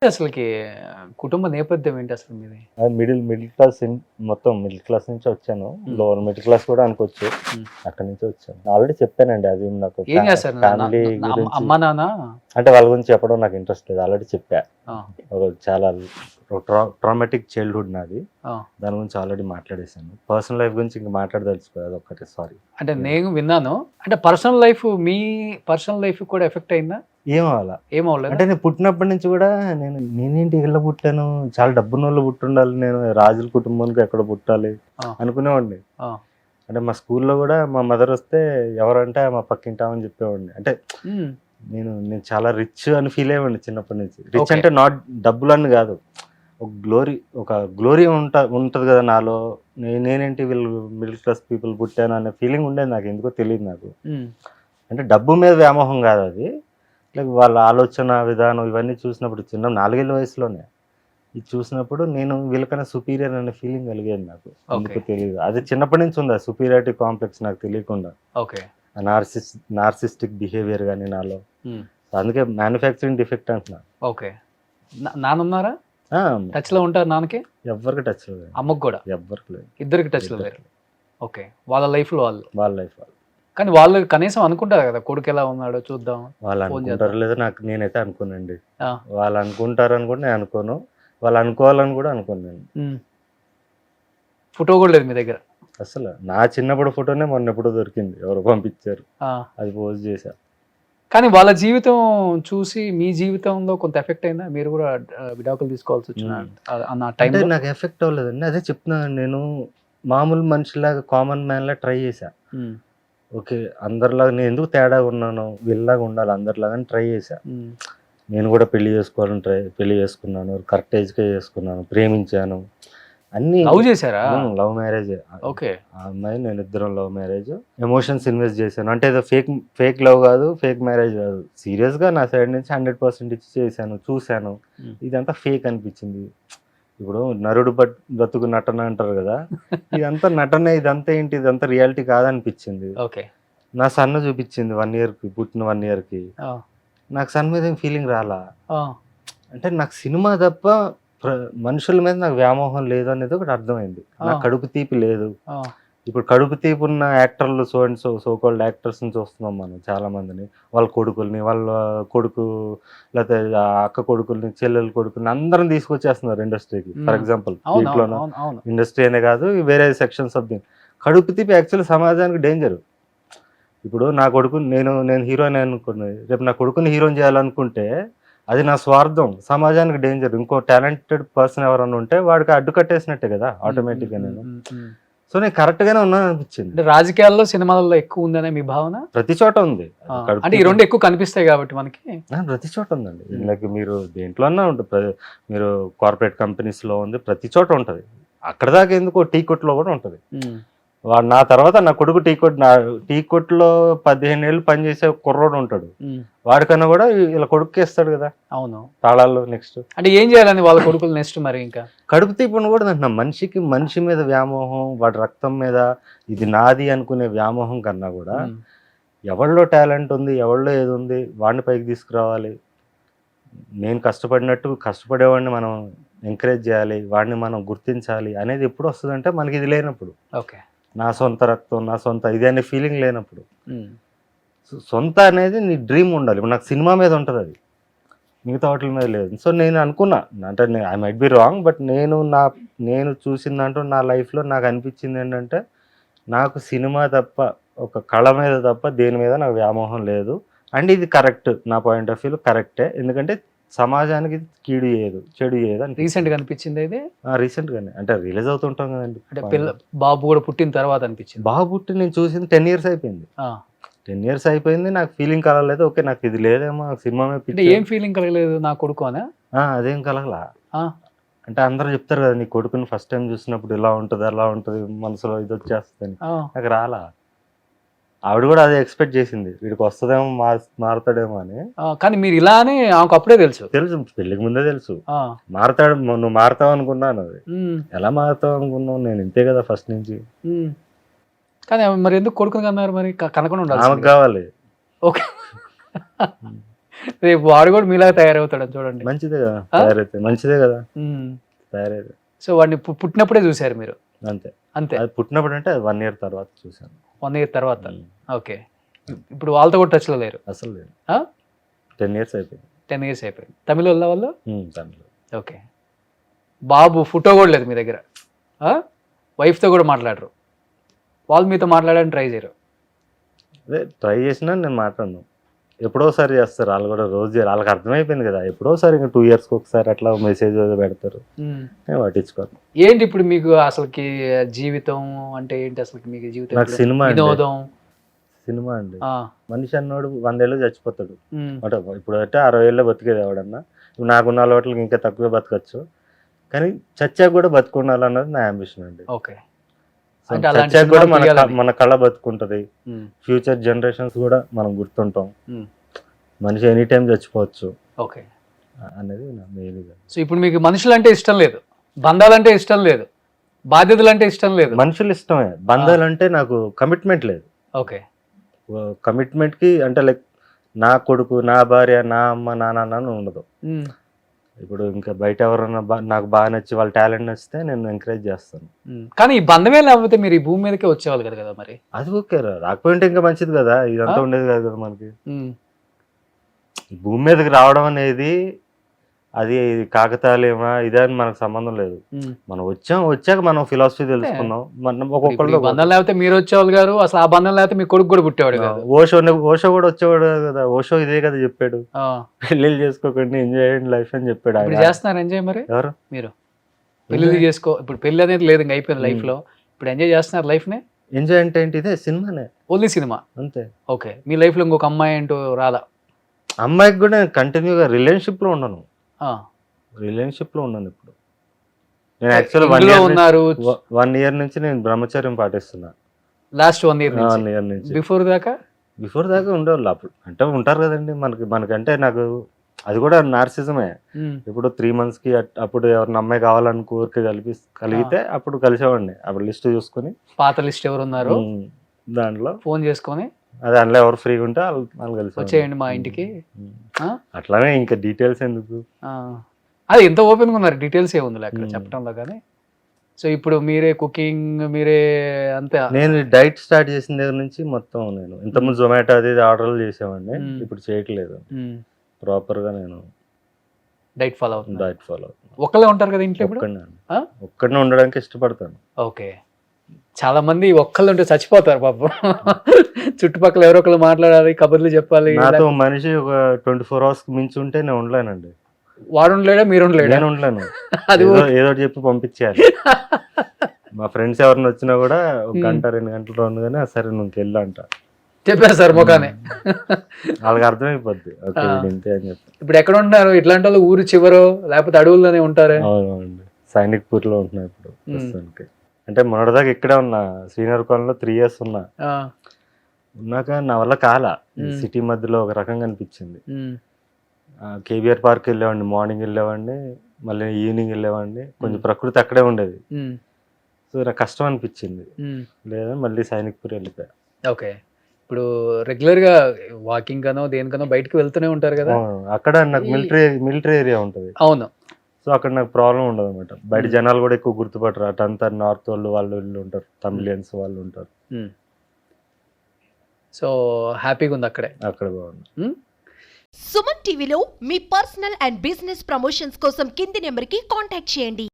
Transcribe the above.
అసలకి కుటుంబ నేపథ్యం ఏంటి అసలు మీది? మిడిల్ క్లాస్ మొత్తం మిడిల్ క్లాస్ నుంచి వచ్చాను. లోవర్ మిడిల్ క్లాస్ కూడా అనుకోవచ్చు. హ్మ్. అక్కడి నుంచి వచ్చాను. ఆల్రెడీ చెప్పానండి. అది నాకు ఏం చేస్తారు? ఫ్యామిలీ గురించి అమ్మా, నాన్న? అంటే వాళ్ళ గురించి చెప్పడం నాకు ఇంట్రెస్ట్ లేదు. ఆల్రెడీ చెప్పా. ఆ! చాలా ట్రామాటిక్ చైల్డ్‌హుడ్ నాది. ఆ! దాని గురించి ఆల్రెడీ మాట్లాడేసాను. పర్సనల్ లైఫ్ గురించి ఇంక మాట్లాడదలుచుకోలేదు. అదొక్కటే సారీ. అంటే నేను విన్నాను. అంటే మీ పర్సనల్ లైఫ్ కూడా ఎఫెక్ట్ అయిందా? ఏమవ్వాలా? ఏమవ్వలేదా? అంటే నేను పుట్టినప్పటి నుంచి కూడా నేనేంటి ఇలా పుట్టాను, చాలా డబ్బున్నోళ్ళు పుట్టుండాలి, నేను రాజుల కుటుంబానికి ఎక్కడ పుట్టాలి ఆ! అనుకునేవాడిని. ఆ! అంటే మా స్కూల్లో కూడా మా మదర్ వస్తే ఎవరంటే మా పక్కింటి ఆమె అని చెప్పేవాడిని. అంటే హ్మ్. నేను చాలా రిచ్ అని ఫీల్ అయ్యేవాడిని చిన్నప్పటి నుంచి. Rich okay. అంటే నాట్ డబ్బులని కాదు, ఒక గ్లోరీ ఉంటది కదా నాలో. నేనేంటి వీళ్ళు మిడిల్ క్లాస్ పీపుల్ పుట్టాను అనే ఫీలింగ్ ఉండేది, నాకు ఎందుకో తెలియదు నాకు. హ్మ్. అంటే డబ్బు మీద వ్యామోహం కాదు అది. లైక్ వాళ్ళ ఆలోచన విధానం ఇవన్నీ చూసినప్పుడు చిన్న 4 ఏళ్ల వయసులోనే ఇది చూసినప్పుడు నేను వీళ్ళకన్నా సుపీరియర్ అనే ఫీలింగ్ కలిగేది నాకు. ఓకే. ఎందుకో తెలియదు. అది చిన్నప్పటి నుంచి ఉంది ఆ సుపీరియారిటీ కాంప్లెక్స్ నాకు తెలియకుండా. ఓకే. ఆ నార్సిస్టిక్ బిహేవియర్ గాని నాలో. హ్మ్. అందుకే మ్యానుఫ్యాక్చరింగ్ డిఫెక్ట్ అంటున్నా. ఓకే. నాన్నున్నారా? ఆ! టచ్‌లో ఉంటారా నాన్నకి? ఎవ్వరికి టచ్ లేదు. అమ్మకి గూడా? ఎవ్వరికి లేదు. ఇద్దరికి టచ్‌లో లేరు. ఓకే. వాళ్ళ లైఫ్‌లో వాళ్ళు. వాళ్ళ లైఫ్ వాళ్ళు. కానీ వాళ్ళు కనీసం అనుకుంటారు కదా! కొడుకు ఎలా ఉన్నాడో చూద్దాం. వాళ్ళు ఫోన్ అనుకుంటారో చేద్దాం. లేదో నేనైతే అనుకోనండి. ఆ! వాళ్ళు అనుకుంటారని కూడా నేను అనుకోను. వాళ్ళు అనుకోవాలని కూడా అనుకోను నేను. హ్మ్. ఫోటో కూడా లేదు మీ దగ్గర. అసలు నా చిన్నప్పుడు ఫోటోనే మొన్నెప్పుడో దొరికింది. ఎవరో పంపించారు. ఆ! అది పోస్ట్ చేశా. కానీ వాళ్ళ జీవితం చూసి మీ జీవితంలో కొంత ఎఫెక్ట్ అయిందా? మీరు కూడా విడాకులు తీసుకోవాల్సొచ్చిన అన్న అంటే టైంలో? నాకు ఎఫెక్ట్ అవ్వలేదండి. అదే చెప్తున్నాను, నేను మామూలు మనిషిలాగా కామన్ మ్యాన్‌లా ట్రై చేశా. హ్మ్. ఓకే. అందరిలాగా నేను ఎందుకు తేడాగా ఉన్నాను, వీళ్ళలాగా ఉండాలి అందరిలాగా అని ట్రై చేశా. హ్మ్. నేను కూడా పెళ్లి చేసుకున్నాను. కరెక్ట్ ఏజ్‌కే చేసుకున్నాను. ప్రేమించాను. అన్నీ లవ్ చేసారా? లవ్ మ్యారేజే. ఓకే. ఆ అమ్మాయి నేనిద్దరం లవ్ మ్యారేజ్. ఎమోషన్స్ ఇన్వెస్ట్ చేశాను. అంటే ఏదో ఫేక్ లవ్ కాదు, ఫేక్ మ్యారేజ్ కాదు. సీరియస్‌గా నా సైడ్ నుంచి 100% ఇచ్చి చేశాను. చూశాను. హ్మ్. ఇదంతా ఫేక్ అనిపించింది. ఇప్పుడు నరుడు బ్రతుకు నటన అంటారు కదా! ఇదంతా నటనే, ఇదంతా ఏంటి, ఇదంతా రియాలిటీ కాదనిపించింది. ఓకే. నా సన్ చూపించింది 1 ఇయర్‌కి, పుట్టిన 1 ఇయర్‌కి. ఆ! నాకు సన్ మీద ఏం ఫీలింగ్ రాలా. ఆ! అంటే నాకు సినిమా తప్ప ప్ర మనుషుల మీద నాకు వ్యామోహం లేదనేది ఒకటి అర్థమైంది. నాకు ఆ! కడుపు తీపి లేదు. ఆ! ఇప్పుడు కడుపు తీపున్న యాక్టర్లు సో అండ్ సో కాల్డ్ యాక్టర్స్‌ని చూస్తున్నాం మనం చాలా మందిని. వాళ్ళ కొడుకుల్ని, వాళ్ళ కొడుకు లేతే అక్క కొడుకుల్ని, చెల్లెల కొడుకుల్ని అందరిని తీసుకొచ్చేస్తున్నారు ఇండస్ట్రీకి. ఫర్ హ్మ్. ఎగ్జాంపుల్ అవును. అవును. దీంట్లోన అవును. అవును. ఇండస్ట్రీ అనే కాదు, వేరే సెక్షన్స్ ఆఫ్ కడుపు తీపి యాక్చువల్లీ సమాజానికి డేంజరు. ఇప్పుడు నా కొడుకుని నేను హీరోని అనుకోండి. రేపు నా కొడుకుని హీరోని చేయాలనుకుంటే అది నా స్వార్థం. సమాజానికి డేంజర్. ఇంకో టాలెంటెడ్ పర్సన్ ఎవరైనా ఉంటే వాడికి అడ్డు కట్టేసినట్టే కదా! హ్మ్. హ్మ్. ఆటోమేటిక్‌గా హ్మ్. నేను. హ్మ్. హ్మ్. సో, నేను కరెక్ట్‌గానే ఉన్నాననిపించింది. అంటే రాజకీయాల్లో, సినిమాలలో ఎక్కువుందనే మీ భావన? ప్రతి చోట ఉంది. ఆ! కడుపు అంటే ఈ తీపి 2 ఎక్కువ కనిపిస్తాయి గాబట్టి మనకి. ప్రతి చోట ఉందండి. హ్మ్. లైక్ మీరు దేంట్లో అన్నా ఉంటది. మీరు కార్పొరేట్ కంపెనీస్‌లో ఉంది. ప్రతి చోట ఉంటది. అక్కడి దాకా ఎందుకు, టీ కొట్టులో కూడా ఉంటది. హ్మ్. వాడు నా తర్వాత నా కొడుకు టీ కొట్టులో 15 ఏళ్ళు పనిచేసే కుర్రోడు ఉంటాడు. హ్మ్. వాడికన్నా కూడా ఈళ్ళ కొడుక్కే ఇస్తాడు కదా! అవును. తాళాలు నెక్స్ట్. అంటే ఏం చేయాలని వాళ్ళ కొడుకులు నెక్స్ట్ మరి ఇంకా? కడుపు తీపి ఉండకూడదంటున్నా. మనిషి మీద వ్యామోహం, వాడి రక్తం మీద ఇది నాది అనుకునే వ్యామోహం కన్నా కూడా హ్మ్. ఎవడిలో టాలెంట్ ఉంది, ఎవడిలో ఏదుంది వాడిని పైకి తీసుకురావాలి. నేను కష్టపడినట్టు కష్టపడేవాడిని మనం ఎంకరేజ్ చేయాలి. వాడిని మనం గుర్తించాలి అనేది ఎప్పుడొస్తదంటే మనకిది లేనప్పుడు. ఓకే. నా సొంత రక్తం, నా సొంత ఇది అనే ఫీలింగ్ లేనప్పుడు. హ్మ్. సొంత అనేది నీ డ్రీమ్ ఉండాలి. ఇప్పుడు నాకు సినిమా మీద ఉంటదది. మిగతా వాటిల మీద లేదు. సో, నేను అనుకున్నా. అంటే I might be wrong. But నేను చూసిన దాంట్లో నా లైఫ్‌లో నాకనిపించిందేంటంటే, నాకు సినిమా తప్ప, ఒక కళ మీద తప్ప దేని మీద నాకు వ్యామోహం లేదు. అండ్ ఇది కరెక్ట్. నా పాయింట్ ఆఫ్ వ్యూలో కరెక్టే. ఎందుకంటే సమాజానికి కీడు చేయదు, చెడు చేయదు అనిపించింది. రీసెంట్‌గా అనిపించిందా ఇది? రీసెంట్‌గానే అంటే రిలీజ్ అవుతుంటాం కదండీ. అంటే బాబు గూడా పుట్టిన తర్వాత అనిపించిందా? బాబు పుట్టి నేను చూసింది 10 ఇయర్స్ అయిపోయింది. ఆ! 10 ఇయర్స్ అయిపోయింది. నాకు ఫీలింగ్ కలగలేదు. ఓకే. నాకు ఇది లేదేమో, నాకు సినిమా మీద అంటే పిచ్చి. ఏం ఫీలింగ్ కలగలేదు నా కొడుకు అనా? అదేం కలగలా. ఆ! అంటే అందరూ చెప్తారు కదా! నీ కొడుకుని ఫస్ట్ టైమ్ చూసినప్పుడు ఇలా ఉంటది, అలా ఉంటది, మనసులో ఇదొచ్చేస్తదని. ఆ! నాకు రాలా. ఆవిడ కూడా అదే ఎక్స్‌పెక్ట్ చేసింది. వీడికొస్తదేమో, మారుతాడేమో అని. ఆ! కానీ మీరు ఇలా అని ఆమెకు అప్పుడే తెలుసు. తెలుసు. పెళ్ళికి ముందే తెలుసు. ఆ! మారతాడు, నువ్వు మారతావనుకున్నానది. హ్మ్. ఎలా మారతావనుకున్నావు? నేను ఇంతే కదా ఫస్ట్ నుంచి. హ్మ్. కానీ ఆమె మరి ఎందుకు కొడుకుని కన్నారు మరి? కనకుండా ఆమెకు ఉండాల్సిందిగా. గావాలి. ఓకే. హ్మ్. రేపు వాడు కూడా మీలాగా తయారవుతాడు చూడండి. మంచిదే కదా తయారైతే, మంచిదే కదా తయారైతే. సో వాడిని పుట్టినప్పుడే చూసారు మీరు? అంతే అంతే. అది పుట్టినప్పుడు అంటే అది 1 year తర్వాత చూసాను. 1 year తర్వాత. ఓకే. ఇప్పుడు వాళ్ళతో కూడా టచ్లో లేరు? అసలు లేదు. 10 years అయిపోయింది. 10 years అయిపోయింది. తమిళ వాళ్ళు? తమిళ. ఓకే. బాబు ఫోటో కూడా లేదు మీ దగ్గర? వైఫ్తో కూడా మాట్లాడరు? వాళ్ళు మీతో మాట్లాడడానికి ట్రై చేయరు? అదే ట్రై చేసినా నేను మాట్లాడను. ఎప్పుడోసారి చేస్తారు వాళ్ళు కూడా, రోజు చేయరు. వాళ్ళకి అర్థమైపోయింది కదా, ఎప్పుడోసారి ఇంకా 2 yearsకి ఒకసారి అట్లా మెసేజ్ పెడతారు, నేను పట్టించుకోను. ఏంటి ఇప్పుడు మీకు అసలుకి జీవితం అంటే ఏంటి అసలు? మీకు జీవితం నాకు సినిమా వినోదం? సినిమా అండి. మనిషి అన్నోడు 100 ఏళ్ళు చచ్చిపోతాడు అంటే, ఇప్పుడు అంటే 60 ఏళ్ళలో బతికేది ఎవడన్నా. నాకున్న అలవాట్లకి ఇంకా తక్కువే బతకచ్చు, కానీ చచ్చాక కూడా బతుకుండాలన్నది నా అంబిషన్ అండి. ఓకే. చచ్చాక కూడా మన కళ బతుకుంటది, ఫ్యూచర్ జనరేషన్స్ కూడా మనం గుర్తుంటాం. మనిషి ఎనీ టైం చచ్చిపోవచ్చు. ఓకే అనేది నా మెయిన్. సో ఇప్పుడు మీకు మనుషులు అంటే ఇష్టం లేదు, బంధాలంటే ఇష్టం లేదు, బాధ్యతలు అంటే ఇష్టం లేదు? మనుషులు ఇష్టమే, బంధాలంటే నాకు కమిట్మెంట్ లేదు. ఓకే. కమిట్మెంట్ కి అంటే లైక్ నా కొడుకు, నా భార్య, నా అమ్మ, నా నాన్న ఉండదు. ఇప్పుడు ఇంకా బయట ఎవరన్నా నాకు బాగా నచ్చి వాళ్ళ టాలెంట్ నచ్చితే నేను ఎంకరేజ్ చేస్తాను. కానీ ఈ బంధమే లేకపోతే మీరు ఈ భూమి మీదకే వచ్చేవాళ్ళు కదా మరి? అది ఓకే, రాకపోయింటే ఇంకా మంచిది కదా, ఇదంతా ఉండేది కాదు కదా మనకి. ఈ భూమి మీదకి రావడం అనేది అది కాకతాళీయమా ఇదే అని మనకు సంబంధం లేదు. మనం వచ్చాక మనం ఫిలాసఫీ తెలుసుకుందాం. మనం ఒక్కొక్కళ్ళు బంధం లేకపోతే మీరు వచ్చేవాళ్ళు గారు, అసలు ఆ బంధం లేకపోతే మీ కొడుకు కూడా పుట్టేవాడు కాదు. ఓషో కూడా వచ్చేవాడు కదా, ఓషో ఇదే కదా చెప్పాడు, పెళ్ళిళ్ళు చేసుకోకండి, ఎంజాయ్ చేయండి లైఫ్ అని చెప్పాడు. ఇప్పుడు చేస్తున్నారు ఎంజాయ్? మరి ఎవరు మీరు? పెళ్లి చేసుకో, ఇప్పుడు పెళ్లి అనేది లేదు ఇంకా, అయిపోయింది లైఫ్ లో. ఇప్పుడు ఎంజాయ్ చేస్తున్నారు లైఫ్ నే? ఎంజాయ్ అంటే ఏంటి? ఇదే సినిమానే, ఓన్లీ సినిమా అంతే. ఓకే. మీ లైఫ్ లో ఇంకొక అమ్మాయి అంటూ రాదా? అమ్మాయికి కూడా నేను కంటిన్యూగా రిలేషన్షిప్ లో ఉన్నాను. ఇప్పుడు నేను యాక్చువల్ 1 year నుంచి నేను బ్రహ్మచర్యం పాటిస్తున్నా. లాస్ట్ 1 year నుంచి. బిఫోర్ దాకా ఉండేవాళ్ళు అప్పుడు అంటే ఉంటారు కదండి మనకంటే నాకు అది కూడా నార్సిజమే. ఇప్పుడు 3 months కి అప్పుడు ఎవరిని అమ్మాయి కావాలని కోరిక కలిగితే అప్పుడు కలిసేవాడిని. అప్పుడు లిస్ట్ చూసుకుని పాత లిస్ట్ ఎవరు ఉన్నారు దాంట్లో ఫోన్ చేసుకొని అదే అందులో ఎవరు ఫ్రీగా ఉంటే వాళ్ళు కలిసి వచ్చేయండి మా ఇంటికి. అట్లానే ఇంకా డీటెయిల్స్ ఎందుకు, అది ఎంత ఓపెన్గా ఉన్నారు, డీటెయిల్స్ ఏముంది అక్కడ చెప్పడంలో. కానీ సో ఇప్పుడు మీరే కుకింగ్ మీరే అంతే? నేను డైట్ స్టార్ట్ చేసిన దగ్గర నుంచి మొత్తం నేను ఇంతకుముందు జొమాటో అది ఆర్డర్లు చేసేవాడిని, ఇప్పుడు చేయట్లేదు. ప్రాపర్ గా నేను డైట్ ఫాలో అవుతున్నాను. ఒక్కళ్ళే ఉంటారు కదా ఇంట్లో? ఒక్కడనే ఉండడానికి ఇష్టపడతాను. ఓకే. చాలా మంది ఒక్కళ్ళు ఉంటే చచ్చిపోతారు పాపం. చుట్టుపక్కల ఎవరో ఒకళ్ళు మాట్లాడాలి, కబుర్లు చెప్పాలి. నాతో మనిషి ఒక 24 hours మించి ఉంటే నేను ఉండలేనండి. వాడు ఉండలేడా మీరు ఉండలేడా? నేను ఉండలేను. అది ఏదో చెప్పి పంపించేయాలి. మా ఫ్రెండ్స్ ఎవరిని వచ్చినా కూడా 1 గంట 2 గంటలు ఉండగానే సరే నువ్వు వెళ్ళు అంట చెప్పేస్తారు ముఖానే. వాళ్ళకి అర్థమైపోద్ది ఇంతే అని చెప్పి. ఇప్పుడు ఎక్కడ ఉంటారు ఇట్లాంటి వాళ్ళు? ఊరు చివరో లేకపోతే అడవుల్లోనే ఉంటారు? అవునండి, సైనిక్పూర్ లో ఉంటున్నా ఇప్పుడు ప్రస్తుతానికి. అంటే మొన్నటిదాకా ఇక్కడే ఉన్నా, శ్రీనగర్ 3 years ఉన్నా. ఉన్నాక నా వల్ల కాలా, సిటీ మధ్యలో ఒక రకంగా అనిపించింది. కేబిఆర్ పార్క్ వెళ్ళేవాడిని, మార్నింగ్ వెళ్ళేవాడిని, మళ్ళీ ఈవినింగ్ వెళ్ళేవాడిని. కొంచెం ప్రకృతి అక్కడే ఉండేది, సో నాకు కష్టం అనిపించింది. లేదా మళ్ళీ సైనిక్పూర్ వెళ్ళిపోయా. ఓకే. ఇప్పుడు రెగ్యులర్ గా వాకింగ్ గానో దేనికనో బయటకు వెళ్తూనే ఉంటారు కదా? అక్కడ నాకు మిలిటరీ ఏరియా ఉంటుంది. అవును. సో అక్కడ నాకు ప్రాబ్లం ఉండదు అనమాట. బయట జనాలు కూడా ఎక్కువ గుర్తుపట్టరు. అటంతా నార్త్ వాళ్ళు వీళ్ళు ఉంటారు, తమిళియన్స్ వాళ్ళు ఉంటారు. సో హ్యాపీగా ఉంది అక్కడ బాగుంది. సుమన్ టీవీలో మీ పర్సనల్ అండ్ బిజినెస్ ప్రమోషన్స్ కోసం కింది నెంబర్కి కాంటాక్ట్ చేయండి.